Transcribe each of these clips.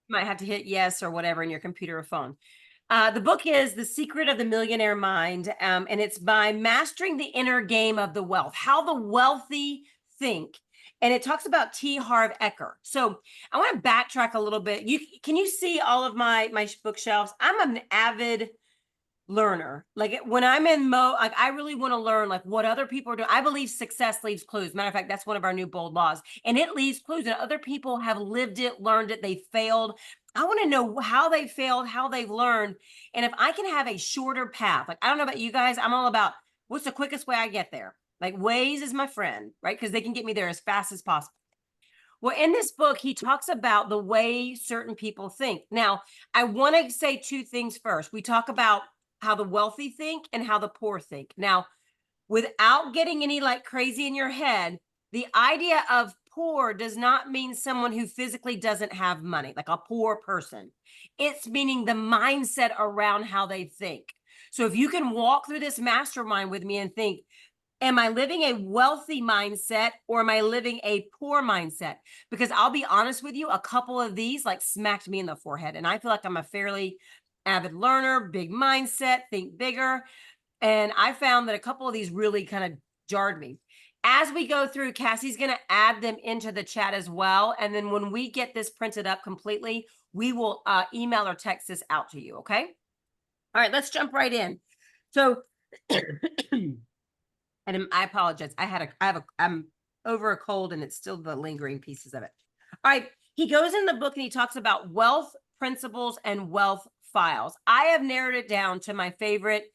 You might have to hit yes or whatever in your computer or phone. The book is The Secret of the Millionaire Mind, and it's by Mastering the Inner Game of the Wealth, How the Wealthy Think. And it talks about T. Harv Eker. So I want to backtrack a little bit. Can you see all of my bookshelves? I'm an avid learner. Like when I'm in like I really want to learn like what other people are doing. I believe success leaves clues. Matter of fact, that's one of our new bold laws. And it leaves clues and other people have lived it, learned it, they failed. I want to know how they failed, how they've learned. And if I can have a shorter path, like I don't know about you guys, I'm all about what's the quickest way I get there. Like Waze is my friend, right? Because they can get me there as fast as possible. Well, in this book, he talks about the way certain people think. Now, I want to say two things first. We talk about how the wealthy think and how the poor think. Now, without getting any like crazy in your head, the idea of poor does not mean someone who physically doesn't have money, like a poor person. It's meaning the mindset around how they think. So if you can walk through this mastermind with me and think, am I living a wealthy mindset or am I living a poor mindset? Because I'll be honest with you, a couple of these like smacked me in the forehead. And I feel like I'm a fairly avid learner, big mindset, think bigger. And I found that a couple of these really kind of jarred me. As we go through, Cassie's going to add them into the chat as well. And then when we get this printed up completely, we will email or text this out to you. Okay. All right, let's jump right in. So, and I apologize. I'm over a cold and it's still the lingering pieces of it. All right. He goes in the book and he talks about wealth principles and wealth files. I have narrowed it down to my favorite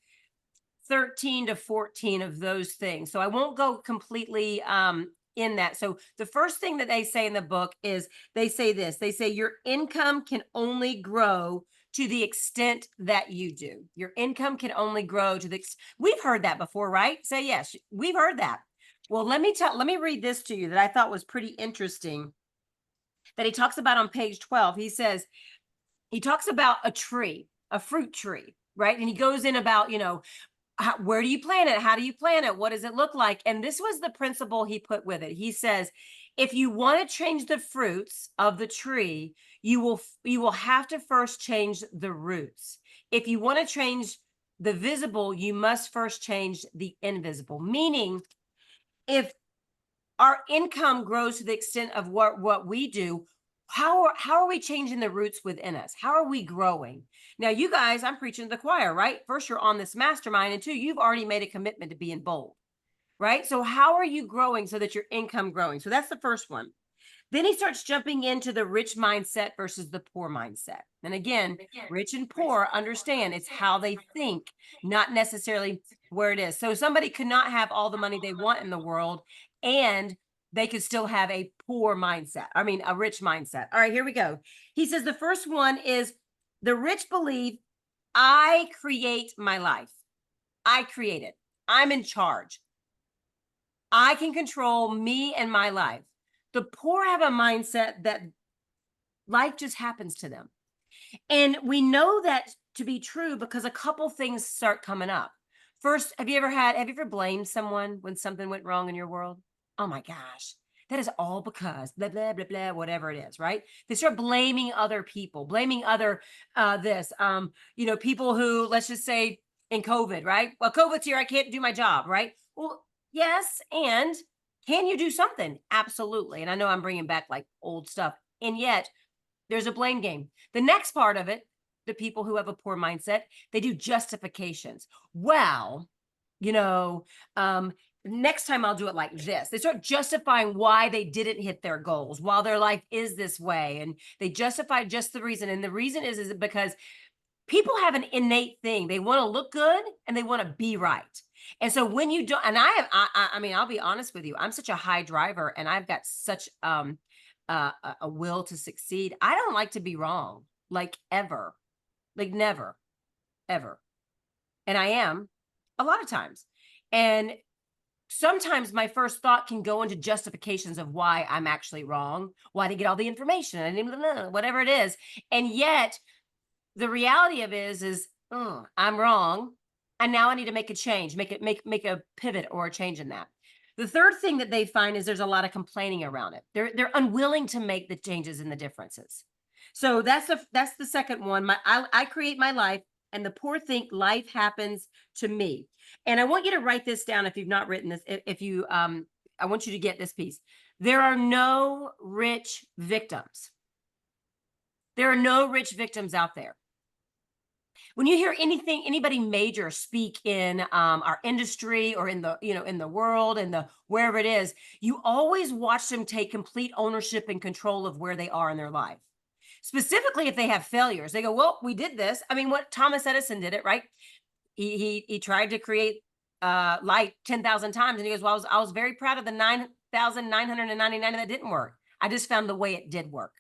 13 to 14 of those things. So I won't go completely in that. So the first thing that they say in the book is they say this, they say your income can only grow to the extent that you do. Your income can only grow to the, we've heard that before, right? Say yes, we've heard that. Well, let me read this to you that I thought was pretty interesting that he talks about on page 12. He talks about a tree, a fruit tree, right? And he goes in about, where do you plant it? How do you plant it? What does it look like? And this was the principle he put with it. He says, if you want to change the fruits of the tree, you will have to first change the roots. If you want to change the visible, you must first change the invisible. Meaning, if our income grows to the extent of what we do, how are we changing the roots within us? How are we growing? Now, you guys, I'm preaching to the choir, right? First, you're on this mastermind, and two, you've already made a commitment to being bold, right? So how are you growing so that your income growing? So that's the first one. Then he starts jumping into the rich mindset versus the poor mindset. And again, rich and poor understand it's how they think, not necessarily where it is. So somebody could not have all the money they want in the world and they could still have a poor mindset. I mean, a rich mindset. All right, here we go. He says the first one is the rich believe I create my life. I create it. I'm in charge. I can control me and my life. The poor have a mindset that life just happens to them. And we know that to be true because a couple things start coming up. First, have you ever blamed someone when something went wrong in your world? Oh my gosh, that is all because blah, blah, blah, blah, whatever it is, right? They start blaming other people, blaming other people who, let's just say in COVID, right? Well, COVID's here, I can't do my job, right? Well, yes, and can you do something? Absolutely. And I know I'm bringing back like old stuff. And yet there's a blame game. The next part of it, the people who have a poor mindset, they do justifications. Well, you know, next time I'll do it like this. They start justifying why they didn't hit their goals, while their life is this way. And they justify just the reason. And the reason is because people have an innate thing. They want to look good and they want to be right. And so when you don't, and I mean, I'll be honest with you, I'm such a high driver and I've got such a will to succeed. I don't like to be wrong, like ever, like never, ever. And I am a lot of times. And sometimes my first thought can go into justifications of why I'm actually wrong, why to get all the information, and whatever it is. And yet the reality of it is I'm wrong. And now I need to make a change, make a pivot or a change in that. The third thing that they find is there's a lot of complaining around it. They're unwilling to make the changes and the differences. So that's the second one. I create my life, and the poor think life happens to me. And I want you to write this down if you've not written this. If you I want you to get this piece. There are no rich victims. There are no rich victims out there. When you hear anybody major speak in our industry or in the in the world and the wherever it is, you always watch them take complete ownership and control of where they are in their life. Specifically, if they have failures, they go, "Well, we did this." I mean, what Thomas Edison did it right. He tried to create light 10,000 times, and he goes, "Well, I was very proud of the 9,999 that didn't work. I just found the way it did work."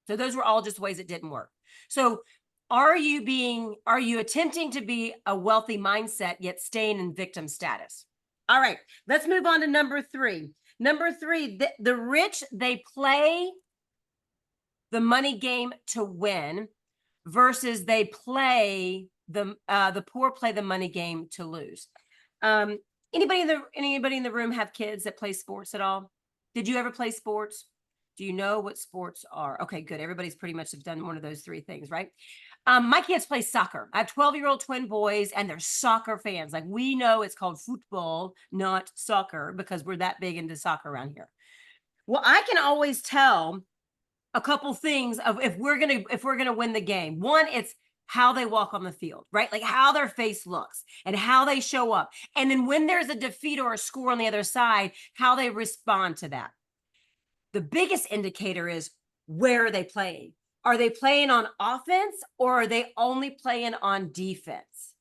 So those were all just ways it didn't work. So are you attempting to be a wealthy mindset yet staying in victim status? All right, let's move on to number 3. Number 3, the rich, they play the money game to win versus they play the poor play the money game to lose. Anybody in the room have kids that play sports at all? Did you ever play sports? Do you know what sports are? Okay, good. Everybody's pretty much have done one of those 3 things, right? My kids play soccer. I have 12-year-old twin boys, and they're soccer fans. Like, we know it's called football, not soccer, because we're that big into soccer around here. Well, I can always tell a couple things of if we're gonna win the game. One, it's how they walk on the field, right? Like how their face looks and how they show up. And then when there's a defeat or a score on the other side, how they respond to that. The biggest indicator is, where are they playing? Are they playing on offense, or are they only playing on defense?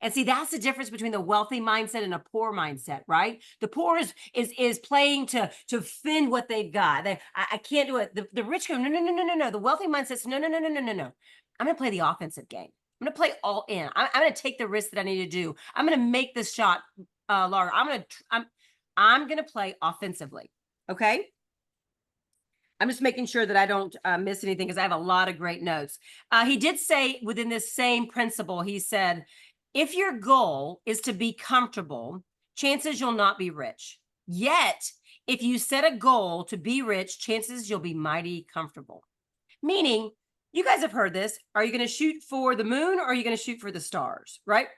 And see, that's the difference between the wealthy mindset and a poor mindset, right? The poor is playing to fend what they've got. I can't do it. The rich go, no, no, no, no, no, no. The wealthy mindset's no, no, no, no, no, no, no. I'm going to play the offensive game. I'm going to play all in. I'm going to take the risk that I need to do. I'm going to make this shot, Laura. I'm going to play offensively. Okay. I'm just making sure that I don't miss anything because I have a lot of great notes. He did say within this same principle, he said, if your goal is to be comfortable, chances you'll not be rich. Yet, if you set a goal to be rich, chances you'll be mighty comfortable. Meaning, you guys have heard this. Are you going to shoot for the moon, or are you going to shoot for the stars, right?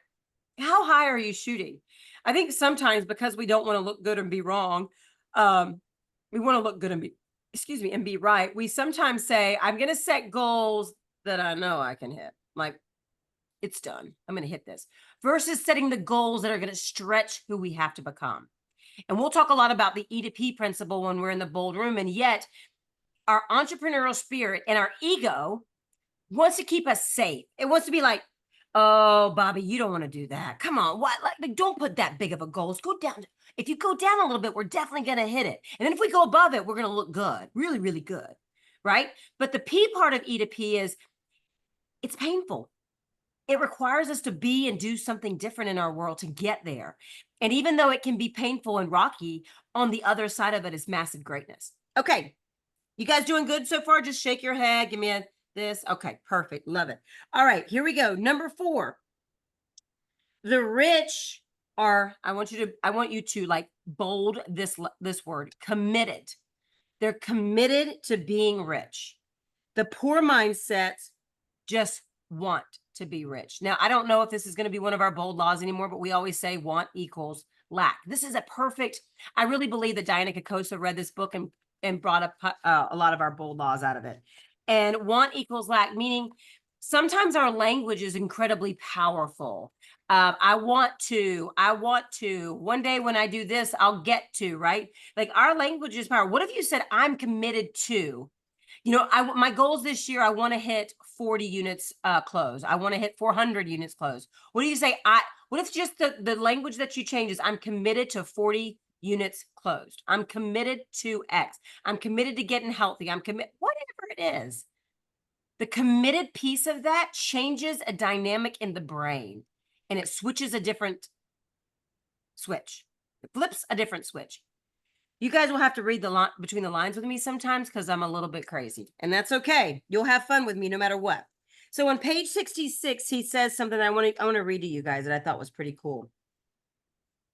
How high are you shooting? I think sometimes because we don't want to look good and be wrong, we want to look good and be right. We sometimes say, I'm going to set goals that I know I can hit. Like, it's done. I'm going to hit this. Versus setting the goals that are going to stretch who we have to become. And we'll talk a lot about the E to P principle when we're in the bold room. And yet, our entrepreneurial spirit and our ego wants to keep us safe. It wants to be like, oh, Bobby, you don't want to do that. Come on. What? Like, don't put that big of a goal. Let's go down. If you go down a little bit, we're definitely going to hit it. And then if we go above it, we're going to look good. Really, really good. Right? But the P part of E to P is, it's painful. It requires us to be and do something different in our world to get there. And even though it can be painful and rocky, on the other side of it is massive greatness. Okay. You guys doing good so far? Just shake your head. Give me this. Okay, perfect. Love it. All right, here we go. Number 4. The rich are, I want you to like bold this word, committed. They're committed to being rich. The poor mindsets just want to be rich. Now, I don't know if this is going to be one of our bold laws anymore, but we always say want equals lack. This is a perfect, I really believe that Diana Kokosa read this book and brought up a lot of our bold laws out of it. And want equals lack, meaning sometimes our language is incredibly powerful. I want to, one day when I do this, I'll get to, right? Like, our language is power. What if you said, I'm committed to, my goals this year, I want to hit 40 units closed. I want to hit 400 units closed. What do you say? What if just the language that you change is, I'm committed to 40 units closed. I'm committed to X. I'm committed to getting healthy. Whatever it is. The committed piece of that changes a dynamic in the brain, and it switches a different switch. It flips a different switch. You guys will have to read between the lines with me sometimes because I'm a little bit crazy, and that's okay. You'll have fun with me no matter what. So on page 66, he says something I want to read to you guys that I thought was pretty cool.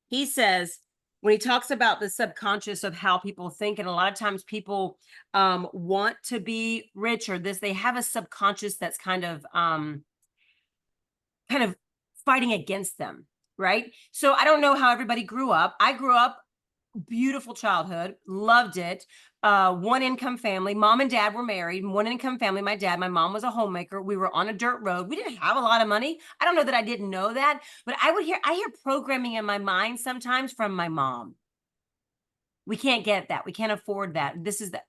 He says, when he talks about the subconscious of how people think, and a lot of times people want to be rich or this, they have a subconscious that's kind of fighting against them, right? So I don't know how everybody grew up. I grew up beautiful childhood, loved it. One income family. Mom and dad were married. One income family. My mom was a homemaker. We were on a dirt road. We didn't have a lot of money. I don't know that I didn't know that, but I hear programming in my mind sometimes from my mom. We can't get that. We can't afford that. This is the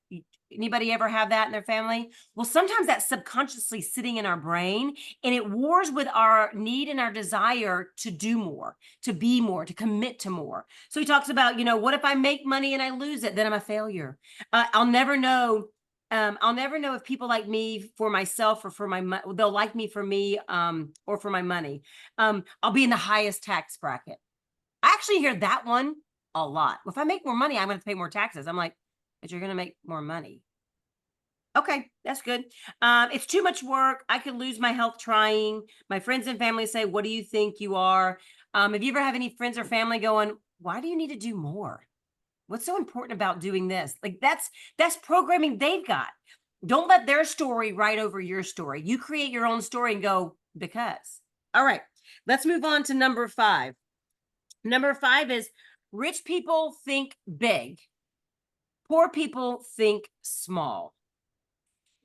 anybody ever have that in their family? Well, sometimes that's subconsciously sitting in our brain and it wars with our need and our desire to do more, to be more, to commit to more. So he talks about, what if I make money and I lose it? Then I'm a failure. I'll never know. I'll never know if people like me for myself or for they'll like me for me or for my money. I'll be in the highest tax bracket. I actually hear that one a lot. If I make more money, I'm going to pay more taxes. I'm like, but you're going to make more money. Okay, that's good. It's too much work. I could lose my health trying. My friends and family say, what do you think you are? Have you ever have any friends or family going, why do you need to do more? What's so important about doing this? Like that's programming they've got. Don't let their story write over your story. You create your own story and go, because. All right, let's move on to number 5. Number 5 is rich people think big. Poor people think small.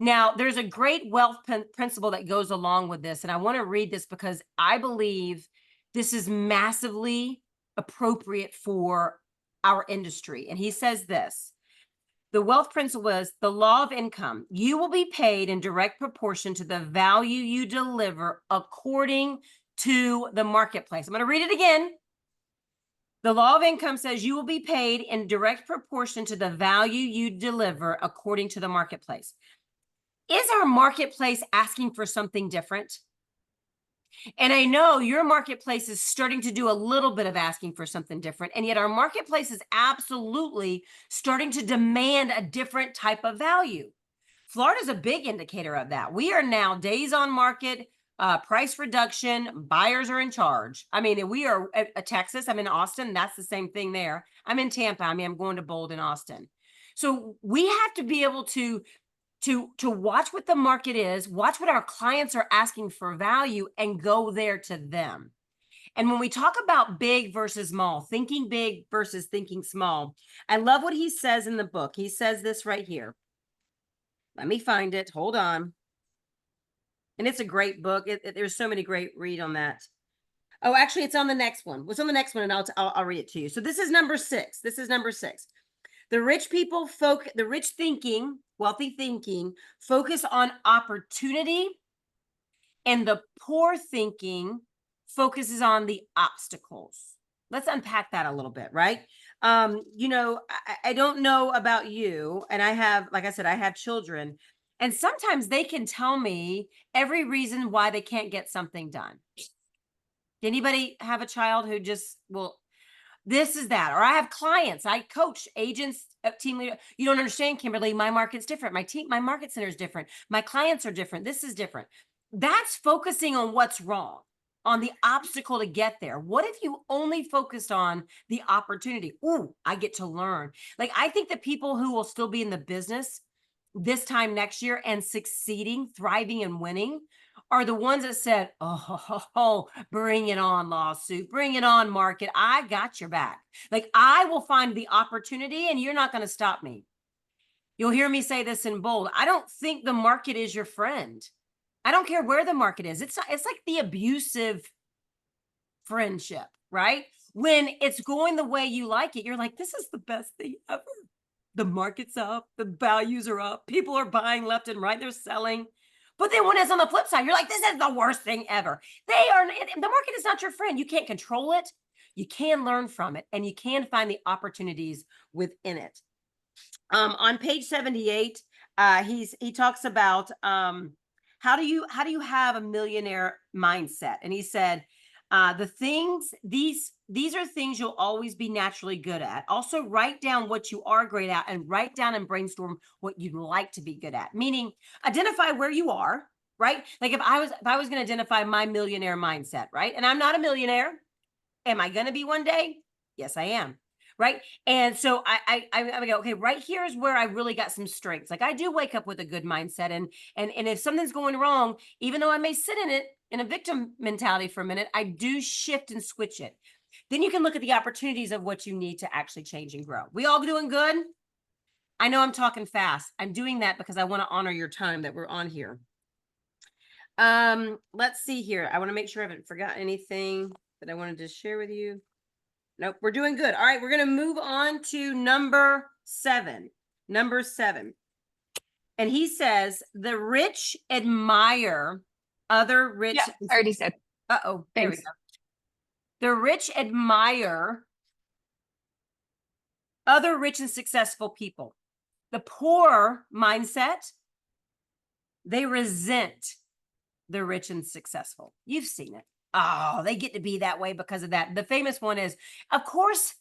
Now, there's a great wealth principle that goes along with this. And I want to read this because I believe this is massively appropriate for our industry. And he says this. The wealth principle is the law of income. You will be paid in direct proportion to the value you deliver according to the marketplace. I'm going to read it again. The law of income says you will be paid in direct proportion to the value you deliver according to the marketplace. Is our marketplace asking for something different? And I know your marketplace is starting to do a little bit of asking for something different. And yet our marketplace is absolutely starting to demand a different type of value. Florida is a big indicator of that. We are now days on market, price reduction, buyers are in charge. I mean, we are at Texas. I'm in Austin. That's the same thing there. I'm in Tampa. I mean, I'm going to Bold in Austin. So we have to be able to watch what the market is, watch what our clients are asking for value, and go there to them. And when we talk about big versus small, thinking big versus thinking small, I love what he says in the book. He says this right here. Let me find it. Hold on. And it's a great book. There's so many great read on that. Oh, actually, it's on the next one. What's on the next one? And I'll read it to you. So this is number 6. This is number 6. The rich people the rich thinking, wealthy thinking, focus on opportunity, and the poor thinking focuses on the obstacles. Let's unpack that a little bit, right? I don't know about you, and I have, like I said, I have children, and sometimes they can tell me every reason why they can't get something done. Anybody have a child who just this is that, or I have clients, I coach agents, team leader. You don't understand, Kimberly. My market's different. My market center is different. My clients are different. This is different. That's focusing on what's wrong, on the obstacle to get there. What if you only focused on the opportunity? Ooh, I get to learn. Like, I think that people who will still be in the business this time next year and succeeding, thriving, and winning are the ones that said, oh, bring it on, lawsuit, bring it on, market. I got your back. Like, I will find the opportunity and you're not going to stop me. You'll hear me say this in bold. I don't think the market is your friend. I don't care where the market is. It's like the abusive friendship, right? When it's going the way you like it, you're like, this is the best thing ever. The market's up, the values are up, people are buying left and right, they're selling. But then when it's on the flip side, you're like, this is the worst thing ever. The market is not your friend. You can't control it. You can learn from it, and you can find the opportunities within it. On page 78, he talks about how do you have a millionaire mindset? And he said, these are things you'll always be naturally good at. Also, write down what you are great at and write down and brainstorm what you'd like to be good at. Meaning, identify where you are, right? Like if I was going to identify my millionaire mindset, right? And I'm not a millionaire. Am I going to be one day? Yes, I am. right? And so I go, okay, right here is where I really got some strengths. Like I do wake up with a good mindset, and if something's going wrong, even though I may sit in it in a victim mentality for a minute, I do shift and switch it. Then you can look at the opportunities of what you need to actually change and grow. We all doing good? I know I'm talking fast. I'm doing that because I want to honor your time that we're on here. Let's see here. I want to make sure I haven't forgotten anything that I wanted to share with you. Nope, we're doing good. All right, we're going to move on to number 7. Number 7. And he says, the rich admire other rich. Yeah, I already said. Uh-oh, there we Thanks. go. The rich admire other rich and successful people. The poor mindset, they resent the rich and successful. You've seen it. Oh, they get to be that way because of that. The famous one is, of course,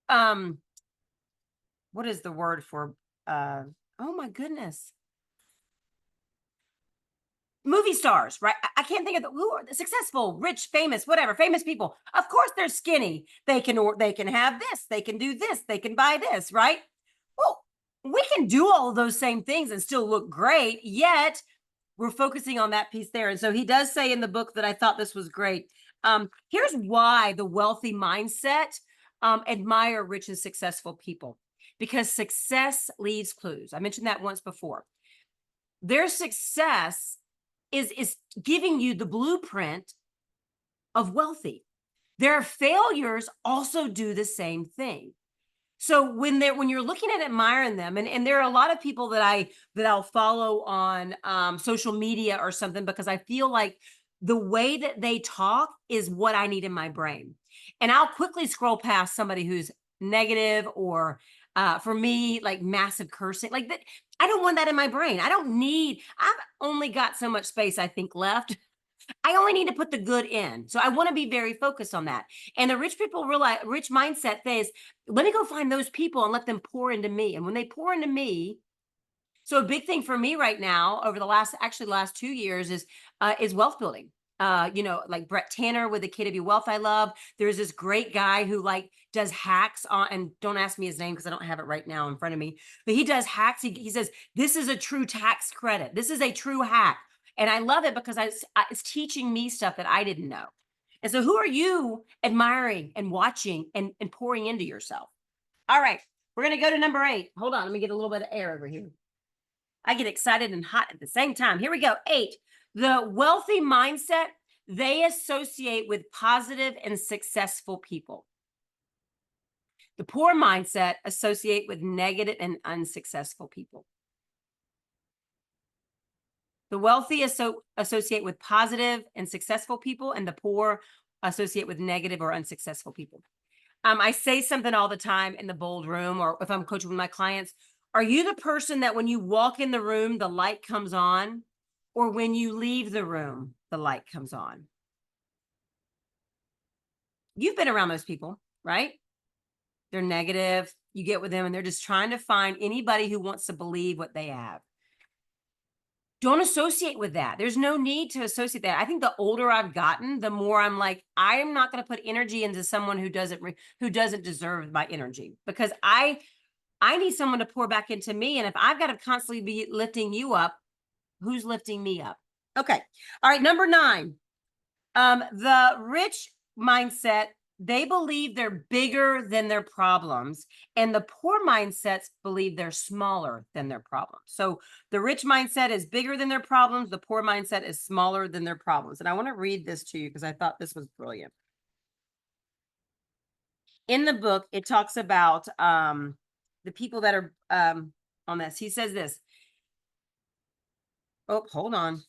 what is the word for oh my goodness, movie stars, right? I can't think of who are the successful, rich, famous, whatever, famous people. Of course they're skinny. They can have this, they can do this, they can buy this, right? Well, we can do all of those same things and still look great, yet we're focusing on that piece there. And so he does say in the book that I thought this was great. Here's why the wealthy mindset admire rich and successful people, because success leaves clues. I mentioned that once before. Their success is giving you the blueprint of wealthy. Their failures also do the same thing. So when you're looking at admiring them, and there are a lot of people that I'll follow on social media or something, because I feel like the way that they talk is what I need in my brain. And I'll quickly scroll past somebody who's negative, or for me, like massive cursing, like that. I don't want that in my brain. I've only got so much space, I think, left. I only need to put the good in. So I want to be very focused on that. And the rich people realize, rich mindset says, let me go find those people and let them pour into me. And when they pour into me, so a big thing for me right now over the last 2 years is wealth building. Like Brett Tanner with the KW Wealth I love. There's this great guy who like does hacks on, and don't ask me his name because I don't have it right now in front of me, but he does hacks. He says, this is a true tax credit. This is a true hack. And I love it because it's teaching me stuff that I didn't know. And so who are you admiring and watching and pouring into yourself? All right, we're going to go to number 8. Hold on, let me get a little bit of air over here. I get excited and hot at the same time. Here we go. 8. The wealthy mindset, they associate with positive and successful people. The poor mindset associate with negative and unsuccessful people. The wealthy associate with positive and successful people, and the poor associate with negative or unsuccessful people. I say something all the time in the bold room, or if I'm coaching with my clients. Are you the person that when you walk in the room, the light comes on, or when you leave the room, the light comes on? You've been around those people, right? They're negative. You get with them and they're just trying to find anybody who wants to believe what they have. Don't associate with that. There's no need to associate that. I think the older I've gotten, the more I'm like, I'm not going to put energy into someone who doesn't deserve my energy, because I need someone to pour back into me. And if I've got to constantly be lifting you up, who's lifting me up? Okay. All right. Number 9. The rich mindset, they believe they're bigger than their problems, and the poor mindsets believe they're smaller than their problems. So the rich mindset is bigger than their problems. The poor mindset is smaller than their problems. And I want to read this to you because I thought this was brilliant. In the book, it talks about the people that are on this. He says this. Oh, hold on.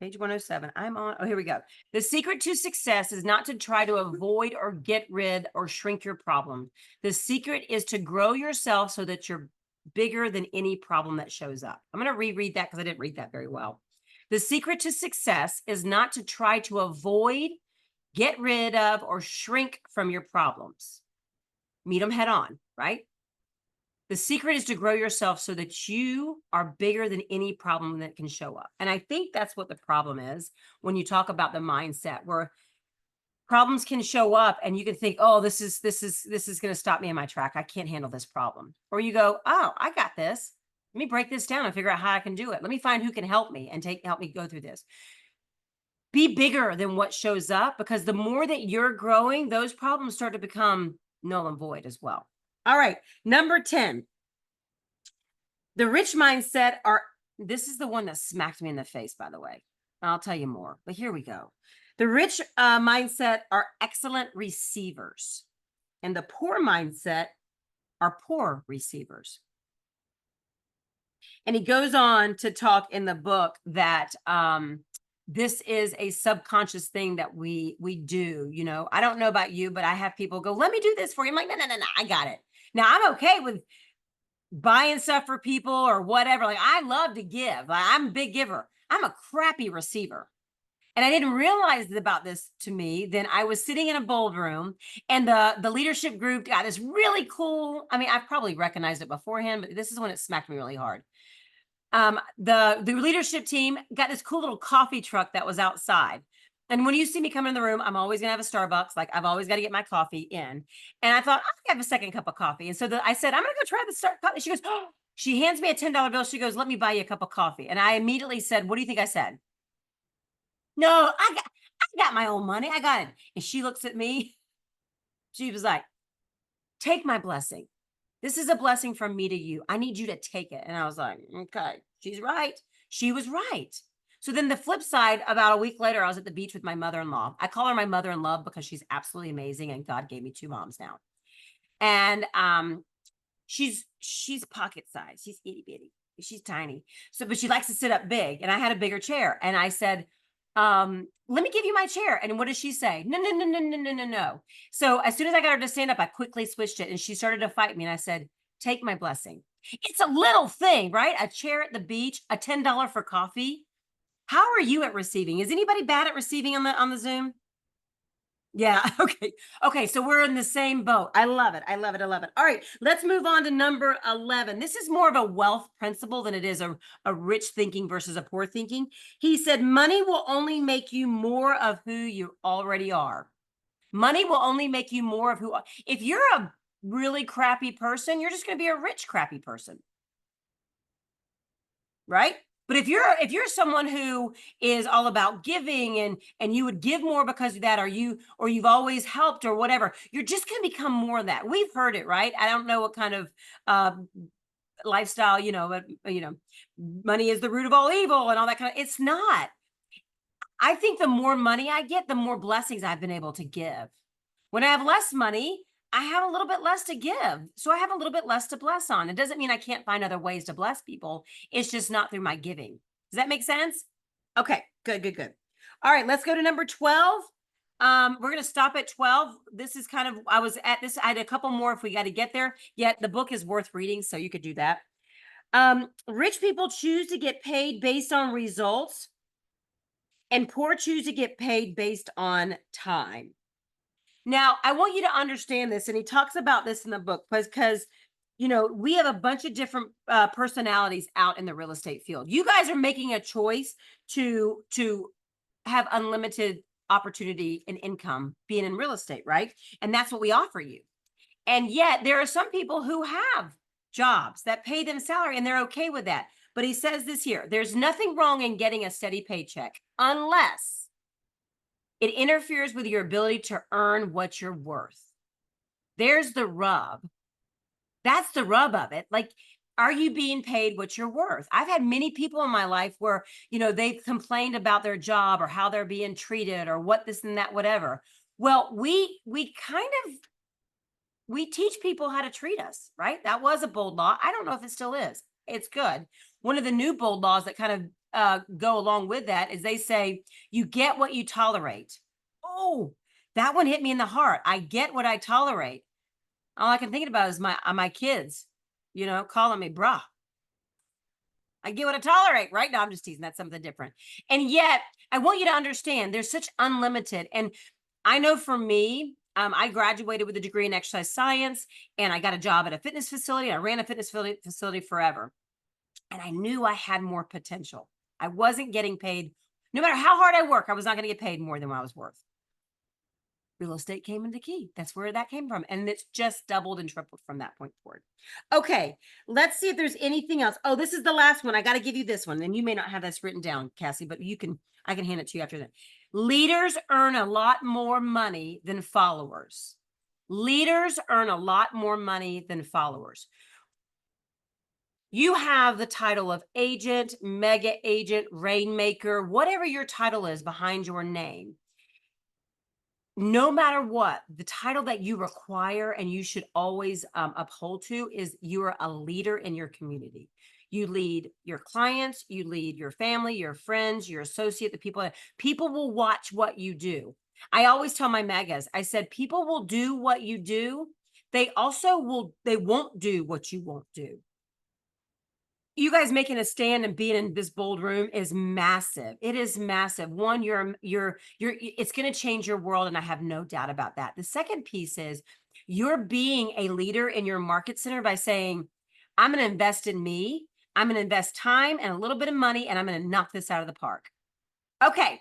Page 107. I'm on. Oh, here we go. The secret to success is not to try to avoid or get rid or shrink your problem. The secret is to grow yourself so that you're bigger than any problem that shows up. I'm going to reread that because I didn't read that very well. The secret to success is not to try to avoid, get rid of, or shrink from your problems. Meet them head on, right? The secret is to grow yourself so that you are bigger than any problem that can show up. And I think that's what the problem is when you talk about the mindset, where problems can show up and you can think, oh, this is going to stop me in my track. I can't handle this problem. Or you go, oh, I got this. Let me break this down and figure out how I can do it. Let me find who can help me and help me go through this. Be bigger than what shows up, because the more that you're growing, those problems start to become null and void as well. All right, number 10. The rich mindset are, this is the one that smacked me in the face, by the way. I'll tell you more, but here we go. The rich mindset are excellent receivers, and the poor mindset are poor receivers. And he goes on to talk in the book that this is a subconscious thing that we do. You know, I don't know about you, but I have people go, let me do this for you. I'm like, no, I got it. Now I'm okay with buying stuff for people or whatever. Like, I love to give. I'm a big giver. I'm a crappy receiver. And I didn't realize about this to me. Then I was sitting in a bold room, and the leadership group got this really cool. I mean, I've probably recognized it beforehand, but this is when it smacked me really hard. The leadership team got this cool little coffee truck that was outside. And when you see me come in the room, I'm always gonna have a Starbucks. Like, I've always got to get my coffee in. And I thought, I have a second cup of coffee. And so I said, I'm gonna go try the coffee. She goes, oh, she hands me a $10 bill. She goes, let me buy you a cup of coffee. And I immediately said, what do you think I said? No, I got my own money. I got it. And she looks at me. She was like, take my blessing. This is a blessing from me to you. I need you to take it. And I was like, okay, she's right. She was right. So then the flip side, about a week later, I was at the beach with my mother-in-law. I call her my mother-in-law because she's absolutely amazing, and God gave me 2 moms now. And she's pocket size. She's itty bitty. She's tiny. So, but she likes to sit up big. And I had a bigger chair. And I said, let me give you my chair. And what does she say? No, no, no, no, no, no, no, no. So as soon as I got her to stand up, I quickly switched it, and she started to fight me. And I said, take my blessing. It's a little thing, right? A chair at the beach, a $10 for coffee. How are you at receiving? Is anybody bad at receiving on the Zoom? Yeah. Okay. Okay. So we're in the same boat. I love it. I love it. I love it. All right. Let's move on to number 11. This is more of a wealth principle than it is a rich thinking versus a poor thinking. He said, money will only make you more of who you already are. Money will only make you more of who, if you're a really crappy person, you're just going to be a rich, crappy person. Right? But if you're someone who is all about giving and you would give more because of that, or you've always helped or whatever, you're just going to become more of that. We've heard it, right? I don't know what kind of lifestyle, but money is the root of all evil and all that kind of. It's not. I think the more money I get, the more blessings I've been able to give. When I have less money, I have a little bit less to give. So I have a little bit less to bless on. It doesn't mean I can't find other ways to bless people. It's just not through my giving. Does that make sense? Okay, good, good, good. All right, let's go to number 12. We're going to stop at 12. This is kind of, I had a couple more if we got to get there. Yet the book is worth reading, so you could do that. Rich people choose to get paid based on results, and poor choose to get paid based on time. Now, I want you to understand this, and he talks about this in the book because, we have a bunch of different personalities out in the real estate field. You guys are making a choice to have unlimited opportunity and income being in real estate, right? And that's what we offer you. And yet there are some people who have jobs that pay them salary, and they're okay with that. But he says this here, there's nothing wrong in getting a steady paycheck unless it interferes with your ability to earn what you're worth. There's the rub. That's the rub of it. Like, are you being paid what you're worth? I've had many people in my life where, they've complained about their job or how they're being treated or what this and that, whatever. Well, we teach people how to treat us, right? That was a bold law. I don't know if it still is. It's good. One of the new bold laws that kind of go along with that is they say you get what you tolerate. Oh, that one hit me in the heart. I get what I tolerate. All I can think about is my kids, calling me bruh. I get what I tolerate. Right now, I'm just teasing. That's something different. And yet, I want you to understand there's such unlimited. And I know for me, I graduated with a degree in exercise science, and I got a job at a fitness facility. I ran a fitness facility forever. And I knew I had more potential. I wasn't getting paid. No matter how hard I work, I was not going to get paid more than what I was worth. Real estate came into key. That's where that came from. And it's just doubled and tripled from that point forward. Okay, let's see if there's anything else. Oh, this is the last one. I got to give you this one. And you may not have this written down, Cassie, but I can hand it to you after that. Leaders earn a lot more money than followers. Leaders earn a lot more money than followers. You have the title of agent, mega agent, rainmaker, whatever your title is behind your name. No matter what, the title that you require and you should always uphold to is you're a leader in your community. You lead your clients, you lead your family, your friends, your associate, the people will watch what you do. I always tell my megas, I said, people will do what you do. They won't do what you won't do. You guys making a stand and being in this bold room is massive. It is massive. One, it's going to change your world. And I have no doubt about that. The second piece is you're being a leader in your market center by saying, I'm going to invest in me. I'm going to invest time and a little bit of money, and I'm going to knock this out of the park. Okay.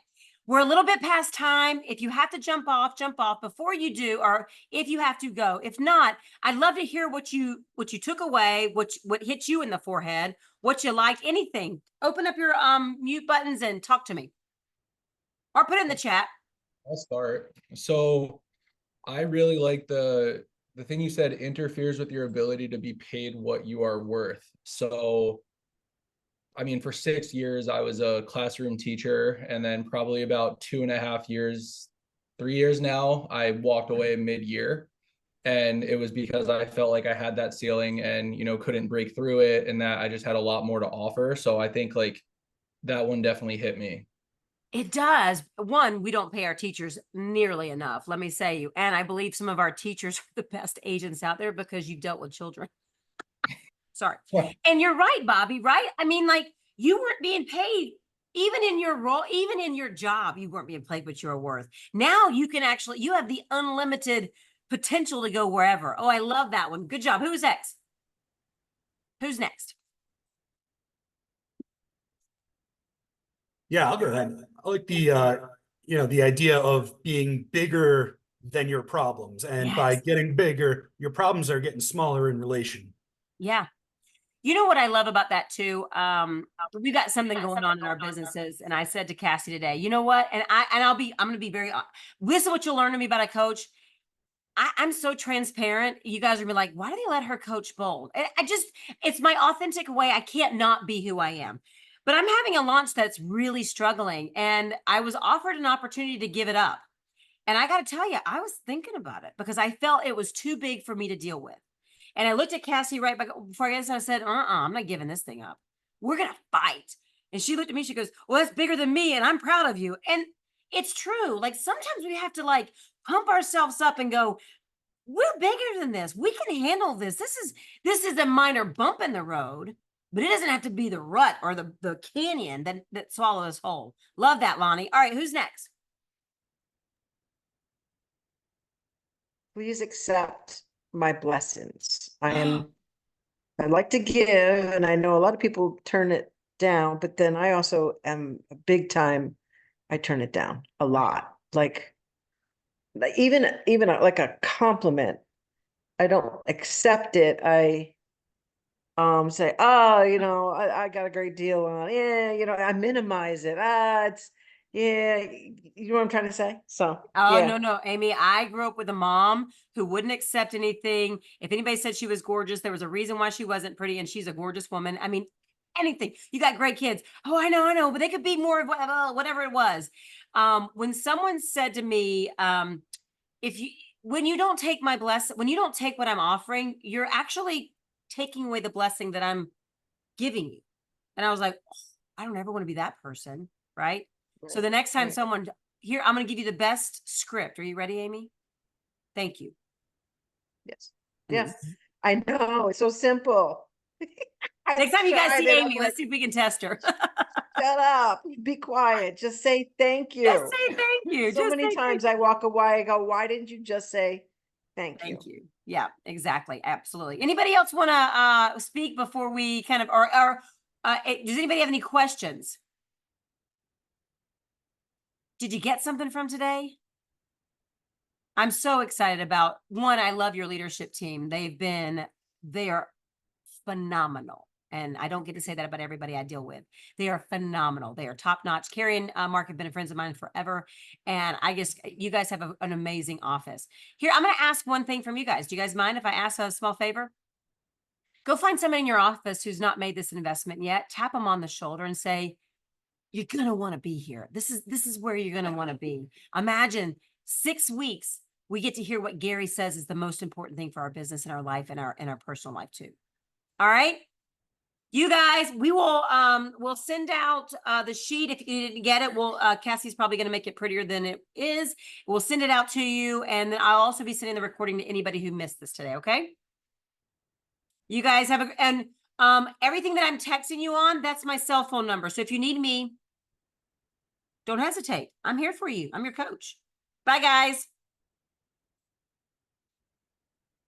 We're a little bit past time. If you have to jump off before you do, or if you have to go. If not, I'd love to hear what you took away, what hit you in the forehead, what you liked, anything. Open up your mute buttons and talk to me. Or put it in the chat. I'll start. So I really like the thing you said, interferes with your ability to be paid what you are worth. So I mean, for 6 years, I was a classroom teacher, and then probably about 2.5 years, 3 years now, I walked away mid-year. And it was because I felt like I had that ceiling and, couldn't break through it, and that I just had a lot more to offer. So I think like that one definitely hit me. It does. One, we don't pay our teachers nearly enough, let me say you. And I believe some of our teachers are the best agents out there because you've dealt with children. Sorry. Yeah. And you're right, Bobby, right? I mean, like, you weren't being paid even in your role, even in your job, you weren't being paid what you were worth. Now you have the unlimited potential to go wherever. Oh, I love that one. Good job. Who's next? Who's next? Yeah, I'll go ahead. I like the idea of being bigger than your problems. And by Yes. getting bigger, your problems are getting smaller in relation. Yeah. You know what I love about that too? We've got something going on in our businesses. And I said to Cassie today, you know what? And I'm going to be very, this is what you'll learn to me about a coach. I'm so transparent. You guys are gonna be like, why do they let her coach bold? It's my authentic way. I can't not be who I am. But I'm having a launch that's really struggling. And I was offered an opportunity to give it up. And I got to tell you, I was thinking about it because I felt it was too big for me to deal with. And I looked at Cassie right back before I guess I said, I'm not giving this thing up. We're going to fight. And she looked at me, she goes, well, that's bigger than me. And I'm proud of you. And it's true. Like sometimes we have to like pump ourselves up and go, we're bigger than this. We can handle this. This is a minor bump in the road, but it doesn't have to be the rut or the canyon that swallows us whole. Love that, Lonnie. All right, who's next? Please accept my blessings. I like to give, and I know a lot of people turn it down, but then I also am a big time. I turn it down a lot. Like even like a compliment, I don't accept it. I say, oh, I got a great deal on. Yeah, I minimize it. It's you know what I'm trying to say? So Oh, yeah. no, Amy, I grew up with a mom who wouldn't accept anything. If anybody said she was gorgeous, there was a reason why she wasn't pretty, and she's a gorgeous woman. I mean, anything. You got great kids. Oh, I know, but they could be more of whatever it was. When someone said to me, when you don't take when you don't take what I'm offering, you're actually taking away the blessing that I'm giving you. And I was like, oh, I don't ever want to be that person. Right. So the next time someone here, I'm going to give you the best script. Are you ready, Amy? Thank you. Yes. Yes. I know. It's so simple. Next time you guys tried see it, I'm Amy, like, let's see if we can test her. shut up, be quiet, just say thank you. Just say thank you. So Just many say thank times you. I walk away, I go, why didn't you just say thank you? Thank you. Yeah, exactly. Absolutely. Anybody else want to speak before we kind of, or does anybody have any questions? Did you get something from today? I'm so excited about one. I love your leadership team. They are phenomenal. And I don't get to say that about everybody I deal with. They are phenomenal. They are top notch. Carrie and Mark have been friends of mine forever. And you guys have an amazing office. Here, I'm going to ask one thing from you guys. Do you guys mind if I ask a small favor? Go find somebody in your office who's not made this investment yet. Tap them on the shoulder and say, you're going to want to be here. This is where you're going to want to be. Imagine 6 weeks. We get to hear what Gary says is the most important thing for our business and our life and our personal life too. All right. You guys, we'll send out the sheet. If you didn't get it, Cassie's probably going to make it prettier than it is. We'll send it out to you. And then I'll also be sending the recording to anybody who missed this today. Okay. You guys have everything that I'm texting you on, that's my cell phone number. So if you need me, don't hesitate. I'm here for you. I'm your coach. Bye guys.